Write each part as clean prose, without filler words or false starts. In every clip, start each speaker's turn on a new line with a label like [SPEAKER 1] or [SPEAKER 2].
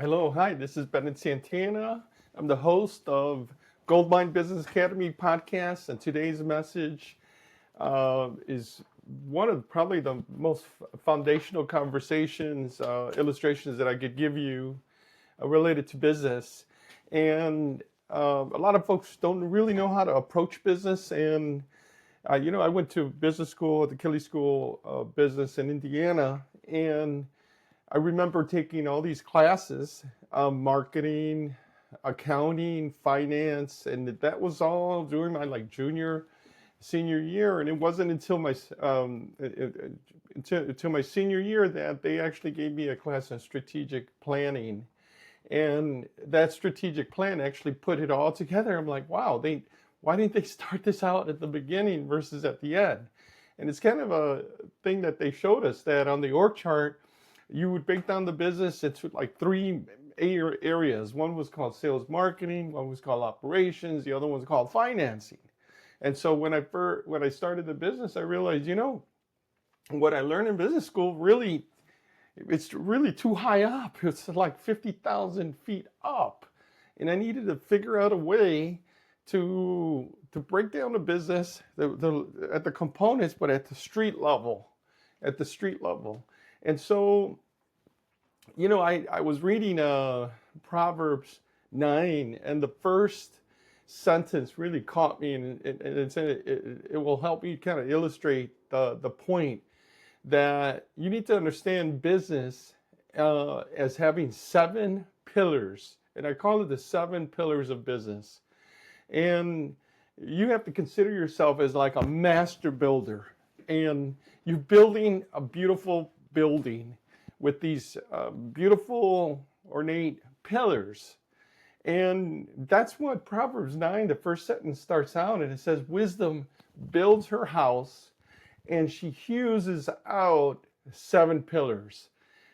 [SPEAKER 1] Hello, hi, this is Bennett Santana. I'm the host of GoldMind Business Academy podcast, and today's message is one of probably the most foundational conversations, illustrations that I could give you related to business. And a lot of folks don't really know how to approach business. And, I went to business school at the Kelley School of Business in Indiana, and I remember taking all these classes, marketing, accounting, finance, and that was all during my junior, senior year. And it wasn't until until my senior year that they actually gave me a class on strategic planning. And that strategic plan actually put it all together. I'm like, wow, why didn't they start this out at the beginning versus at the end? And it's kind of a thing that they showed us that on the org chart, you would break down the business into like three areas. One was called sales marketing, one was called operations, the other one was called financing. And so when I started the business, I realized, what I learned in business school it's really too high up. It's like 50,000 feet up. And I needed to figure out a way to break down the business at the components, but at the street level, And so, I was reading Proverbs 9, and the first sentence really caught me, and it will help me kind of illustrate the point that you need to understand business as having seven pillars. And I call it the seven pillars of business. And you have to consider yourself as like a master builder. And you're building a beautiful building with these beautiful, ornate pillars. And that's what Proverbs 9, the first sentence starts out, and it says, wisdom builds her house, and she hews out seven pillars.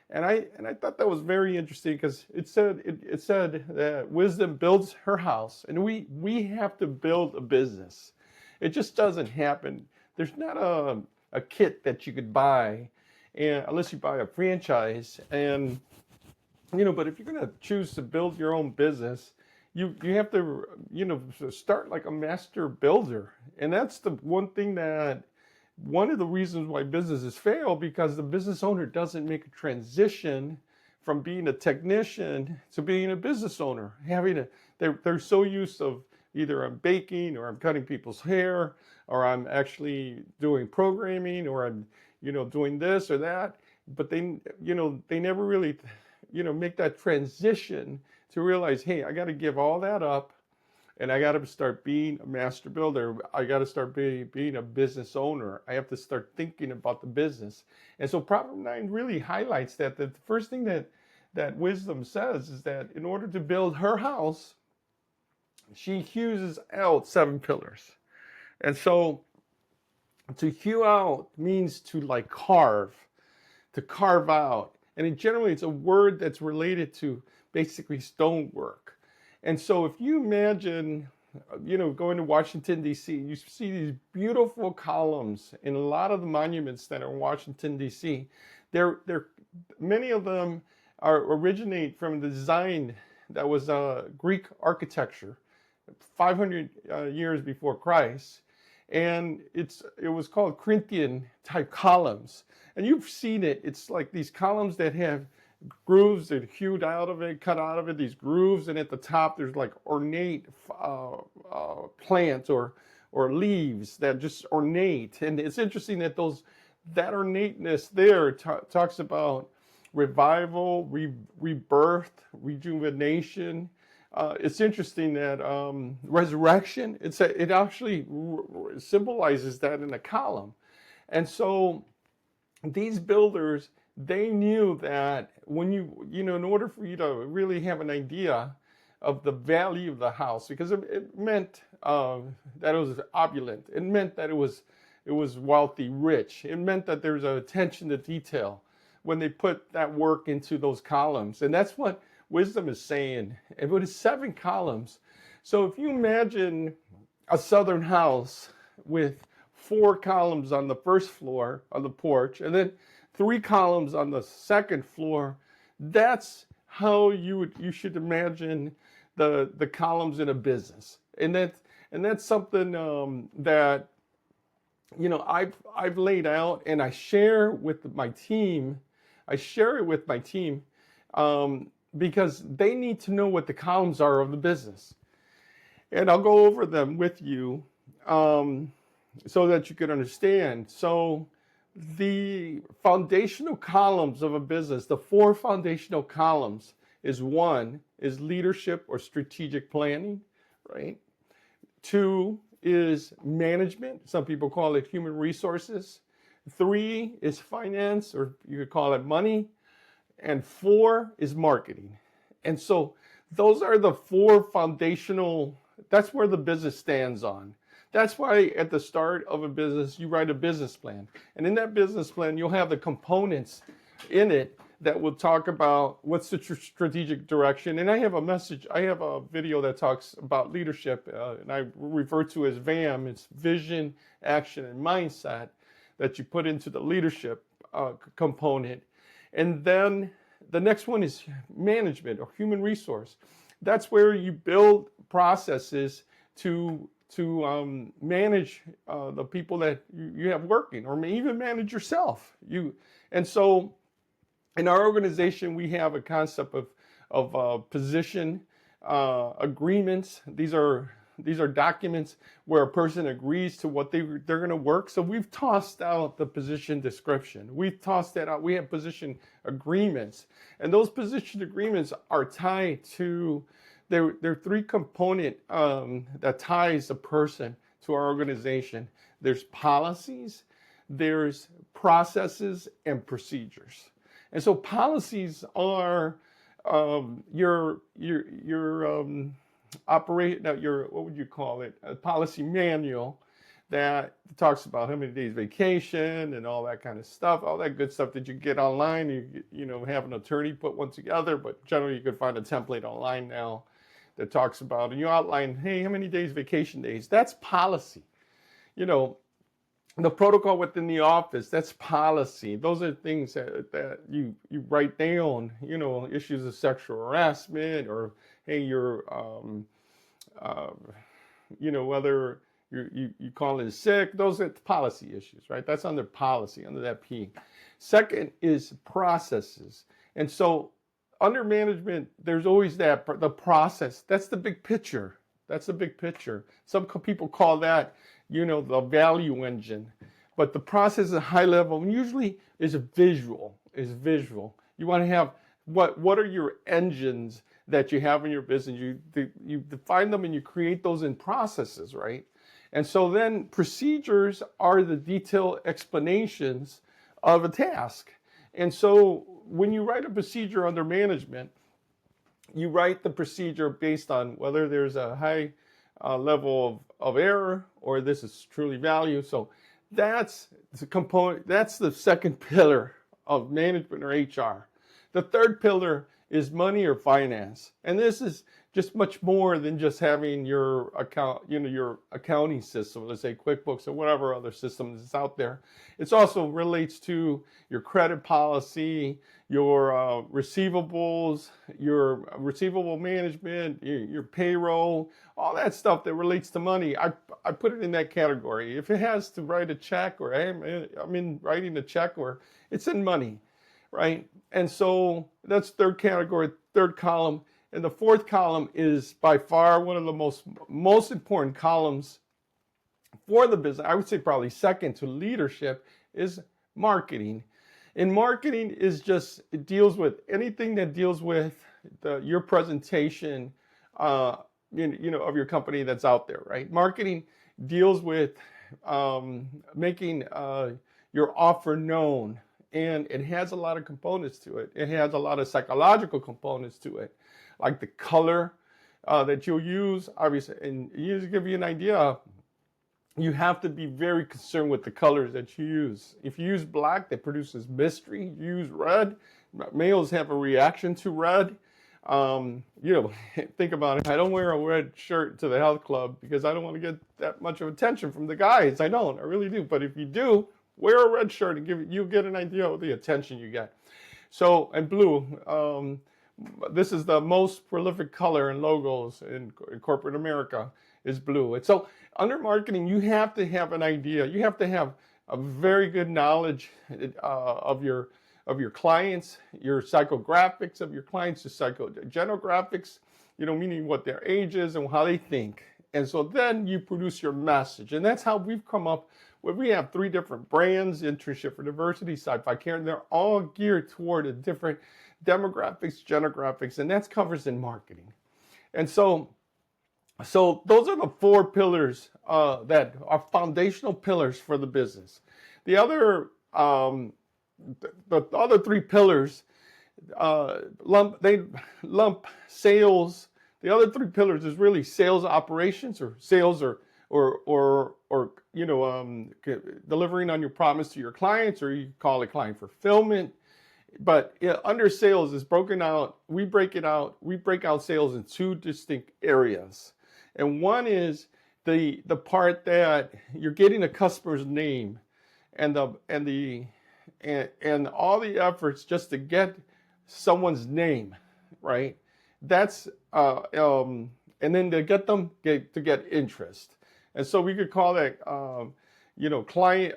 [SPEAKER 1] And I thought that was very interesting because it said that wisdom builds her house, and we have to build a business. It just doesn't happen. There's not a kit that you could buy, and unless you buy a franchise. And but if you're going to choose to build your own business, you have to start like a master builder. And that's the one of the reasons why businesses fail, because the business owner doesn't make a transition from being a technician to being a business owner. They're so used of either I'm baking, or I'm cutting people's hair, or I'm actually doing programming, or I'm doing this or that, but they never really make that transition to realize, hey, I got to give all that up, and I got to start being a master builder. I got to start being a business owner. I have to start thinking about the business. And so Proverb 9 really highlights that the first thing that wisdom says is that in order to build her house, she hews out seven pillars. And so to hew out means to carve out. And generally it's a word that's related to basically stonework. And so if you imagine, going to Washington, D.C., you see these beautiful columns in a lot of the monuments that are in Washington, D.C. Many of them originate from the design that was Greek architecture 500 years before Christ. And it was called Corinthian type columns. And you've seen it. It's like these columns that have grooves that hewed out of it, cut out of it, these grooves, and at the top there's like ornate plants or leaves that just ornate. And it's interesting that that ornateness there talks about revival, rebirth, rejuvenation. It's interesting that resurrection, it actually symbolizes that in a column. And so these builders, they knew that when in order for you to really have an idea of the value of the house, because it meant that it was opulent. It meant that it was wealthy, rich. It meant that there's attention to detail when they put that work into those columns. And that's what wisdom is saying. And with seven columns. So if you imagine a southern house with 4 columns on the first floor on the porch, and then 3 columns on the second floor, that's how you should imagine the columns in a business, and that's something that I've laid out, and I share with my team. I share it with my team because they need to know what the columns are of the business, and I'll go over them with you so that you can understand. So the foundational columns of a business, the four foundational columns, is one is leadership or strategic planning, right? Two is management. Some people call it human resources. Three is finance, or you could call it money. And four is marketing. And so those are the four foundational, that's where the business stands on. That's why at the start of a business, you write a business plan. And in that business plan, you'll have the components in it that will talk about what's the strategic direction. And I have a video that talks about leadership, and I refer to as VAM. It's vision, action, and mindset that you put into the leadership component. And then the next one is management or human resource. That's where you build processes to manage the people that you have working, or even manage yourself. And so in our organization, we have a concept of position agreements. These are documents where a person agrees to what they're going to work. So we've tossed out the position description. We've tossed that out. We have position agreements, and those position agreements are tied to. They're three component that ties a person to our organization. There's policies, there's processes, and procedures. And so policies are your what would you call it? A policy manual that talks about how many days vacation and all that kind of stuff, all that good stuff that you get online. You have an attorney put one together, but generally you could find a template online now that talks about, and you outline, hey, how many days vacation days? That's policy. The protocol within the office, that's policy. Those are things that you write down, issues of sexual harassment, or hey, whether you call in sick. Those are policy issues, right? That's under policy, under that P. Second is processes. And so under management, there's always the process. That's the big picture. That's the big picture. Some people call that, the value engine. But the process is high level, and usually is visual. You want to have what are your engines that you have in your business? You define them and you create those in processes, right? And so then procedures are the detailed explanations of a task. And so when you write a procedure under management, you write the procedure based on whether there's a high level of error or this is truly value. So that's the component. That's the second pillar of management or HR. The third pillar is money or finance. And this is just much more than just having your account, your accounting system, let's say QuickBooks or whatever other system is out there. It also relates to your credit policy, your receivables, your receivable management, your payroll, all that stuff that relates to money. I put it in that category. If it has to write a check, or I'm in writing a check, or it's in money, right? And so that's third category, third column. And the fourth column is by far one of the most important columns for the business. I would say probably second to leadership is marketing. And marketing it deals with anything that deals with your presentation, of your company that's out there, right? Marketing deals with making your offer known, and it has a lot of components to it. It has a lot of psychological components to it, like the color that you'll use, obviously. And to give you an idea, you have to be very concerned with the colors that you use. If you use black, that produces mystery. You use red, males have a reaction to red. Think about it. I don't wear a red shirt to the health club because I don't want to get that much of attention from the guys. I really do. But if you do, wear a red shirt and you'll get an idea of the attention you get. So, and blue. this is the most prolific color in logos in corporate America is blue. And so under marketing, you have to have an idea. You have to have a very good knowledge of your clients, your psychographics of your clients, your psychogenographics, meaning what their age is and how they think. And so then you produce your message. And that's how we've come up with, we have 3 different brands: Internship for Diversity, Sci-Fi Care, and they're all geared toward a different demographics, genographics, and that's covers in marketing. And so those are the 4 pillars that are foundational pillars for the business. The other the other 3 pillars lump sales. The other 3 pillars is really sales operations, or sales, or delivering on your promise to your clients, or you call it client fulfillment. But under sales is broken out. We break out sales in 2 distinct areas. And one is the part that you're getting a customer's name and all the efforts just to get someone's name, right? That's and then to get them to get interest. And so we could call that client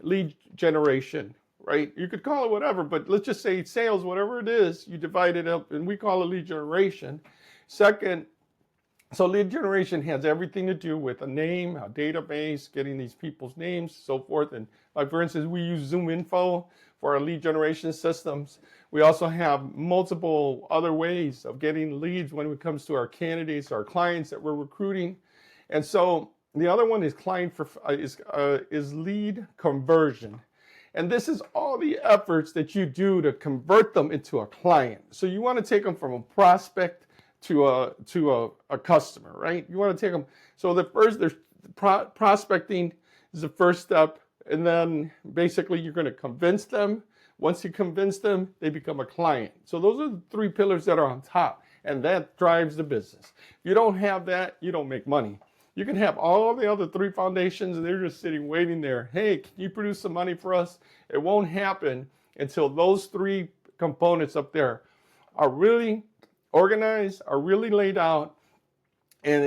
[SPEAKER 1] lead generation, right? You could call it whatever, but let's just say sales, whatever it is, you divide it up, and we call it lead generation. Second, so lead generation has everything to do with a name, a database, getting these people's names, so forth. And like, for instance, we use ZoomInfo for our lead generation systems. We also have multiple other ways of getting leads when it comes to our candidates, our clients that we're recruiting. And so the other one is is lead conversion. And this is all the efforts that you do to convert them into a client. So you want to take them from a prospect to a customer, right? You want to take them. So there's prospecting is the first step, and then basically you're going to convince them. Once you convince them, they become a client. So those are the 3 pillars that are on top, and that drives the business. If you don't have that, you don't make money. You can have all the other 3 foundations, and they're just sitting waiting there. Hey, can you produce some money for us? It won't happen until those 3 components up there are really organized, are really laid out, and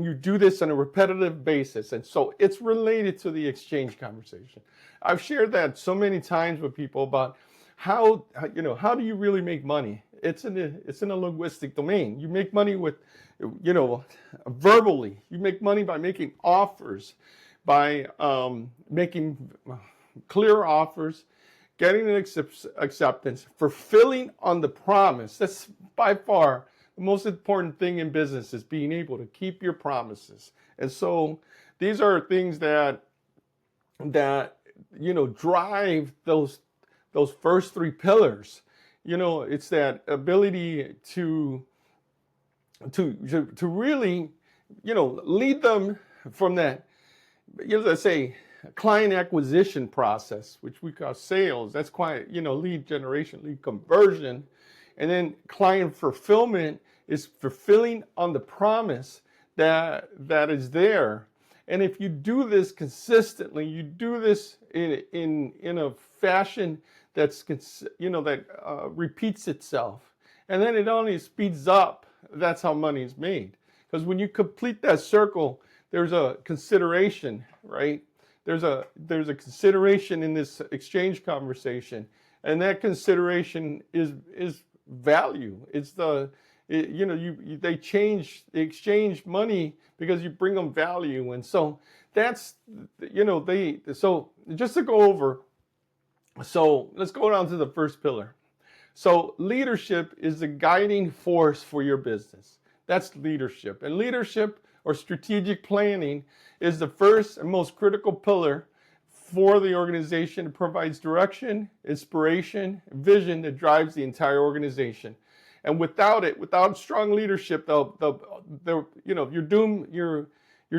[SPEAKER 1] you do this on a repetitive basis. And so it's related to the exchange conversation. I've shared that so many times with people about how do you really make money? It's in a linguistic domain. You make money with, verbally. You make money by making offers, by making clear offers, getting an acceptance, fulfilling on the promise. That's by far the most important thing in business, is being able to keep your promises. And so these are things that drive those first 3 pillars. It's that ability to really, lead them from that, let's say, client acquisition process, which we call sales. That's quite, lead generation, lead conversion. And then client fulfillment is fulfilling on the promise that is there. And if you do this consistently, you do this in a fashion that's, repeats itself, and then it only speeds up. That's how money is made. Because when you complete that circle, there's a consideration, right? There's a consideration in this exchange conversation, and that consideration is value. It's they exchange money because you bring them value. And so that's, so just to go over, so let's go down to the first pillar. So leadership is the guiding force for your business. That's leadership. And leadership, or strategic planning, is the first and most critical pillar for the organization. It provides direction, inspiration, vision that drives the entire organization. And without it, without strong leadership, you're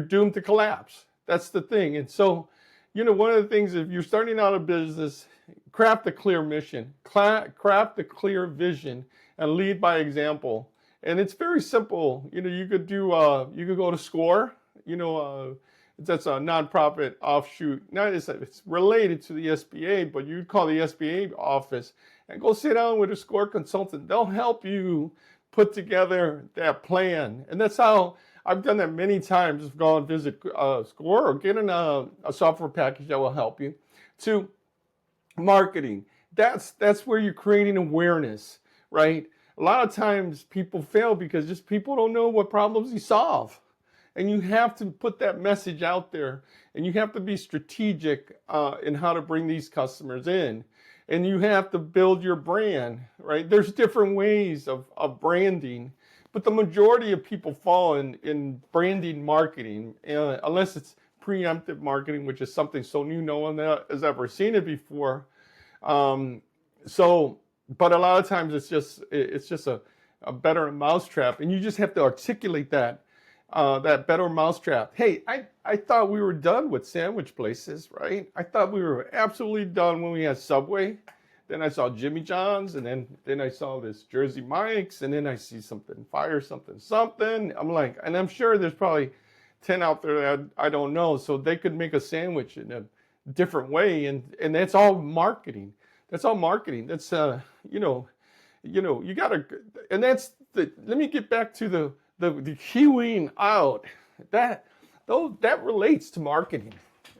[SPEAKER 1] doomed to collapse. That's the thing. And so, one of the things, if you're starting out a business, craft a clear mission, craft a clear vision, and lead by example. And it's very simple. You could go to SCORE, That's a nonprofit offshoot. Not it's related to the SBA, but you'd call the SBA office and go sit down with a SCORE consultant. They'll help you put together that plan. And that's how I've done that many times. Just go and visit SCORE or get in a software package that will help you. To marketing, that's where you're creating awareness, right? A lot of times people fail because just people don't know what problems you solve. And you have to put that message out there, and you have to be strategic in how to bring these customers in. And you have to build your brand, right? There's different ways of branding, but the majority of people fall in branding marketing, unless it's preemptive marketing, which is something so new no one has ever seen it before. But a lot of times it's just a better mousetrap, and you just have to articulate that better mousetrap. Hey, I thought we were done with sandwich places, right? I thought we were absolutely done when we had Subway. Then I saw Jimmy John's, and then I saw this Jersey Mike's, and then I see something fire, something. I'm like, and I'm sure there's probably 10 out there that I don't know. So they could make a sandwich in a different way, and that's all marketing. That's all marketing. That's you gotta, and that's let me get back to the queuing out. That relates to marketing.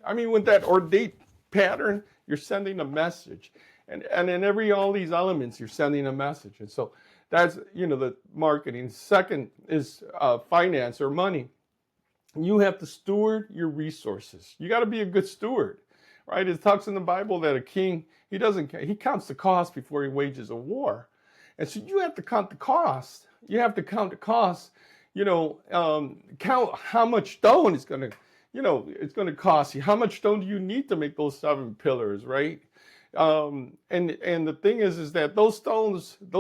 [SPEAKER 1] I mean, with that ornate pattern, you're sending a message, and in all these elements, you're sending a message. And so that's the marketing. Second is finance or money. You have to steward your resources. You got to be a good steward, right? It talks in the Bible that a king, he counts the cost before he wages a war. And so you have to count the cost. You have to count the cost, count how much stone is going to, it's going to cost you. How much stone do you need to make those 7 pillars, right? And the thing is that those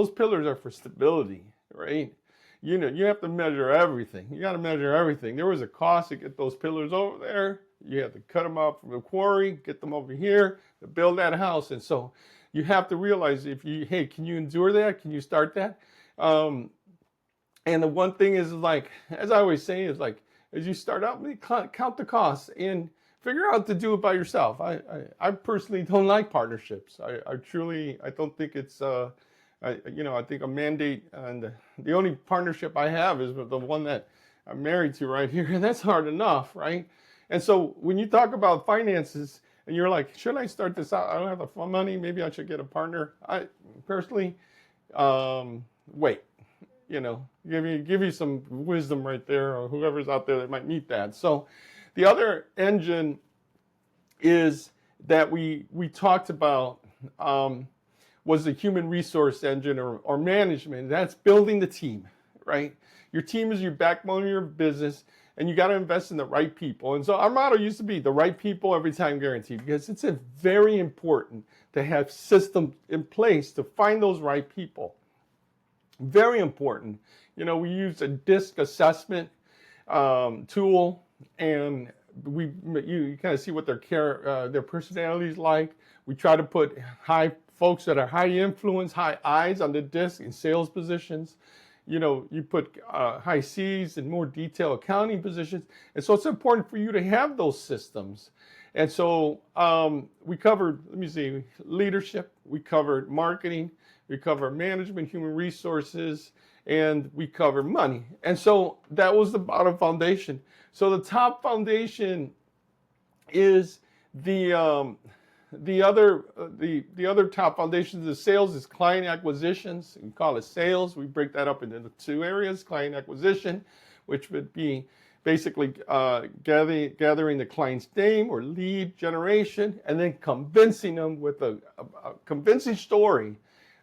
[SPEAKER 1] pillars are for stability, right? You have to measure everything. You got to measure everything. There was a cost to get those pillars over there. You have to cut them out from the quarry, get them over here to build that house. And so you have to realize can you endure that? Can you start that? And the one thing is, like, as I always say, is like, as you start out, count the costs and figure out to do it by yourself. I personally don't like partnerships. I don't think it's, I think a mandate, and the only partnership I have is with the one that I'm married to right here, and that's hard enough, right? And so when you talk about finances, and you're like, should I start this out? I don't have the money. Maybe I should get a partner. I personally, wait. Give you some wisdom right there, or whoever's out there that might need that. So, the other engine is that we talked about was the human resource engine or management. That's building the team, right? Your team is your backbone of your business, and you got to invest in the right people. And so our motto used to be the right people every time guaranteed, because it's very important to have systems in place to find those right people. Very important. We use a DISC assessment tool, and you kind of see what their personalities like. We try to put folks that are high influence, high I's on the DISC in sales positions. You put high C's in more detailed accounting positions. And so it's important for you to have those systems. And so we covered, leadership, we covered marketing, we covered management, human resources, and we covered money. And so that was the bottom foundation. So the top foundation is the other top foundations of sales is client acquisitions. We call it sales. We break that up into 2 areas: client acquisition, which would be basically gathering the client's name or lead generation, and then convincing them with a convincing story,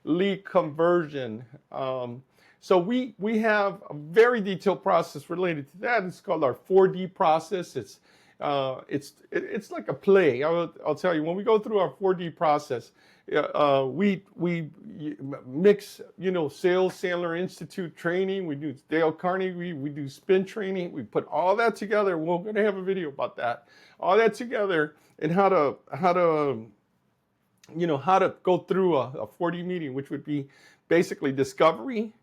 [SPEAKER 1] lead conversion. So we have a very detailed process related to that. It's called our 4D process. It's like a play. I'll tell you, when we go through our 4D process, we mix, Sales Sandler Institute training. We do Dale Carnegie. We do spin training. We put all that together. We're going to have a video about that. All that together, and how to go through a 4D meeting, which would be basically discovery,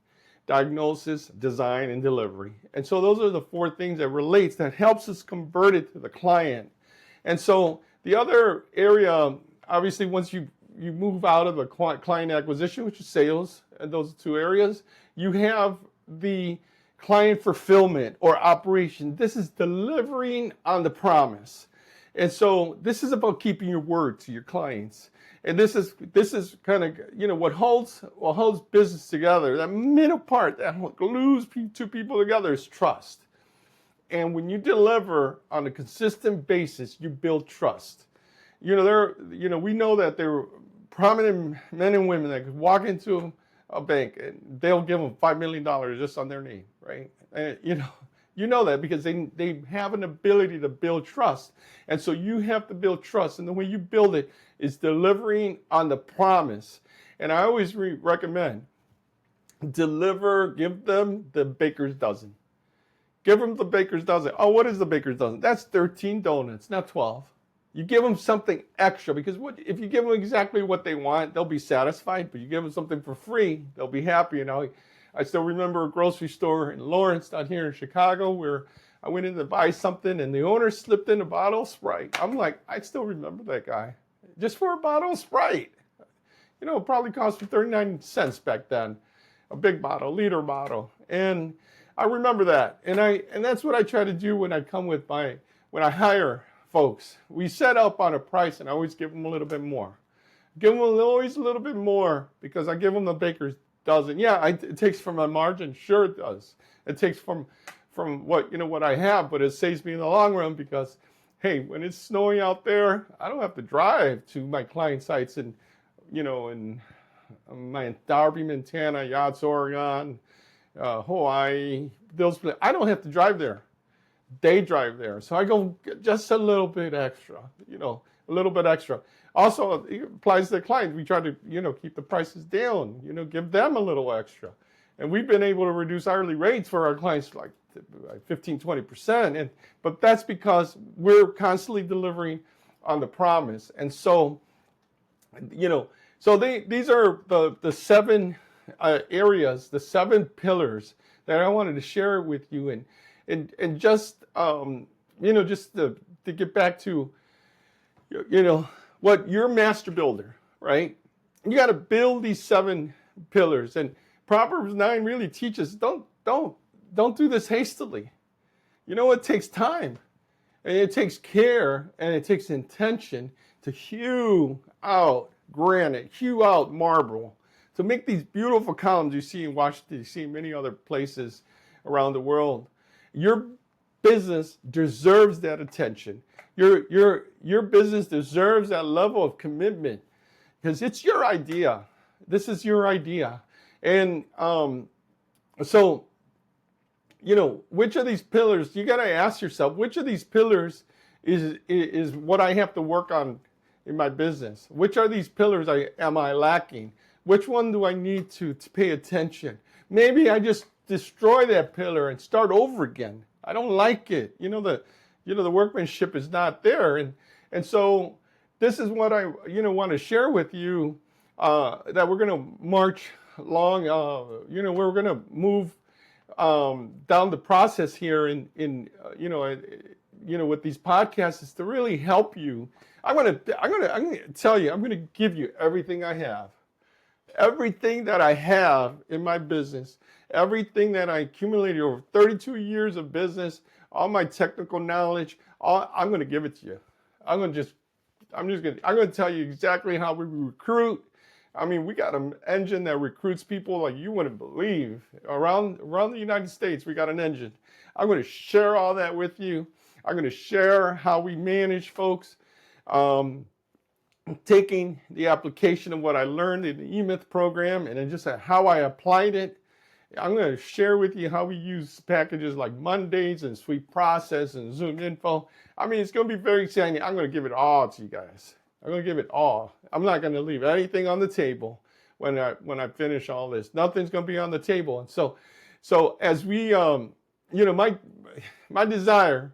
[SPEAKER 1] diagnosis, design, and delivery. And so those are the four things that relates that helps us convert it to the client. And so the other area, obviously, once you move out of the client acquisition, which is sales, and those two areas, you have the client fulfillment or operation. This is delivering on the promise. And so this is about keeping your word to your clients. And this is kind of, what holds business together. That middle part that glues two people together is trust. And when you deliver on a consistent basis, you build trust. We know that there are prominent men and women that could walk into a bank and they'll give them $5 million just on their name, right? And you know that because they have an ability to build trust. And so you have to build trust. And the way you build it is delivering on the promise. And I always recommend give them the baker's dozen. Give them the baker's dozen. Oh, what is the baker's dozen? That's 13 donuts, not 12. You give them something extra because if you give them exactly what they want, they'll be satisfied. But you give them something for free, they'll be happy. I still remember a grocery store in Lawrence down here in Chicago where I went in to buy something and the owner slipped in a bottle of Sprite. I'm like, I still remember that guy. Just for a bottle of Sprite. It probably cost me 39 cents back then. A big bottle, liter bottle. And I remember that. And that's what I try to do when I hire folks. We set up on a price and I always give them a little bit more. Give them always a little bit more because I give them the baker's dozen. Yeah, it takes from my margin. Sure it does. It takes from what I have, but it saves me in the long run because, hey, when it's snowing out there, I don't have to drive to my client sites in my Darby, Montana, Yachts, Oregon, Hawaii. I don't have to drive there. They drive there. So I go just a little bit extra, a little bit extra. Also, it applies to the clients. We try to, keep the prices down, give them a little extra. And we've been able to reduce hourly rates for our clients like 15, 20%. But that's because we're constantly delivering on the promise. And so, these are the seven areas, the seven pillars that I wanted to share with you. And just, just to get back to, what you're a master builder, right? You got to build these seven pillars. And Proverbs 9 really teaches, don't do this hastily. It takes time and it takes care and it takes intention to hew out granite, hew out marble, to make these beautiful columns you see in Washington, you see in many other places around the world. Your business deserves that attention. Your business deserves that level of commitment because it's your idea. This is your idea. And so, which of these pillars, you got to ask yourself, which of these pillars is what I have to work on in my business? Which are these pillars am I lacking? Which one do I need to pay attention? Maybe I just destroy that pillar and start over again. I don't like it. The workmanship is not there. And so this is what I, want to share with you, that we're going to march along, we're going to move down the process here with these podcasts is to really help you. I'm going to tell you, I'm going to give you everything I have. Everything that I have in my business, everything that I accumulated over 32 years of business, all my technical knowledge, I'm going to give it to you. I'm going to tell you exactly how we recruit. I mean, we got an engine that recruits people like you wouldn't believe. Around the United States, we got an engine. I'm going to share all that with you. I'm going to share how we manage folks. Taking the application of what I learned in the eMyth program and then just how I applied it. I'm going to share with you how we use packages like Mondays and Sweet Process and Zoom Info. I mean, it's going to be very exciting. I'm going to give it all to you guys. I'm going to give it all. I'm not going to leave anything on the table when I finish all this. Nothing's going to be on the table. And so as we, my desire,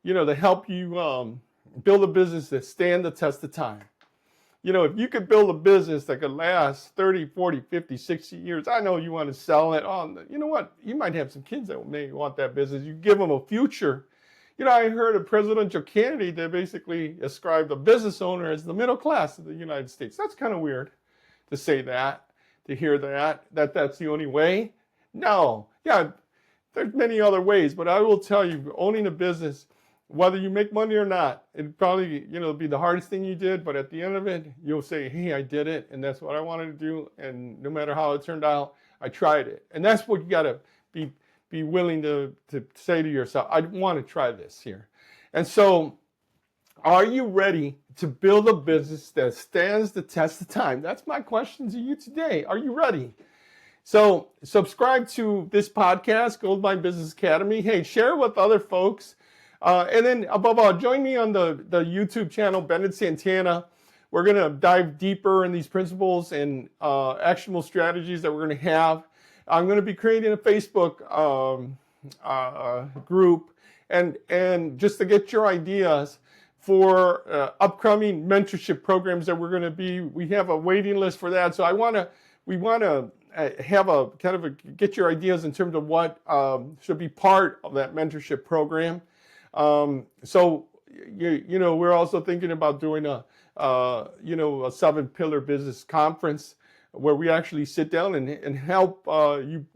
[SPEAKER 1] to help you build a business that stand the test of time. if you could build a business that could last 30, 40, 50, 60 years, I know you want to sell it on. You know what? You might have some kids that may want that business. You give them a future. I heard a presidential candidate that basically ascribed a business owner as the middle class of the United States. That's kind of weird to say that, to hear that's the only way. No. Yeah, there's many other ways, but I will tell you, owning a business, whether you make money or not, it probably, be the hardest thing you did, but at the end of it, you'll say, hey, I did it, and that's what I wanted to do, and no matter how it turned out, I tried it. And that's what you got to be willing to say to yourself, I want to try this here. And so, are you ready to build a business that stands the test of time? That's my question to you today. Are you ready? So subscribe to this podcast, GoldMind Business Academy. Hey, share with other folks. And then above all, join me on the YouTube channel, Bennett Santana. We're going to dive deeper in these principles and actionable strategies that we're going to have. I'm going to be creating a Facebook group and just to get your ideas for upcoming mentorship programs that we have a waiting list for that. So we want to have a kind of get your ideas in terms of what should be part of that mentorship program. So we're also thinking about doing a 7-pillar business conference where we actually sit down and help you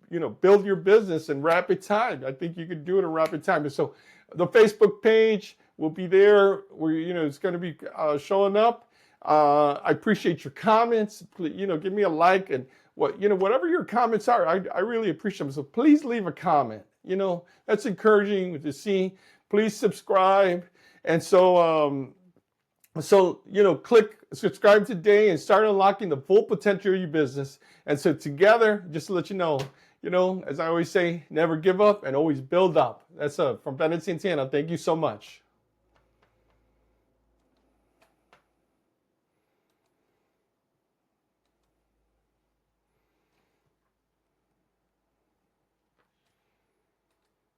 [SPEAKER 1] build your business in rapid time. I think you could do it in rapid time. And so the Facebook page will be there where it's going to be showing up. I appreciate your comments. Please, give me a like and whatever your comments are, I really appreciate them. So please leave a comment. That's encouraging to see. Please subscribe. And so, click subscribe today and start unlocking the full potential of your business. And so together, just to let you know, as I always say, never give up and always build up. That's from Bennett Santana. Thank you so much.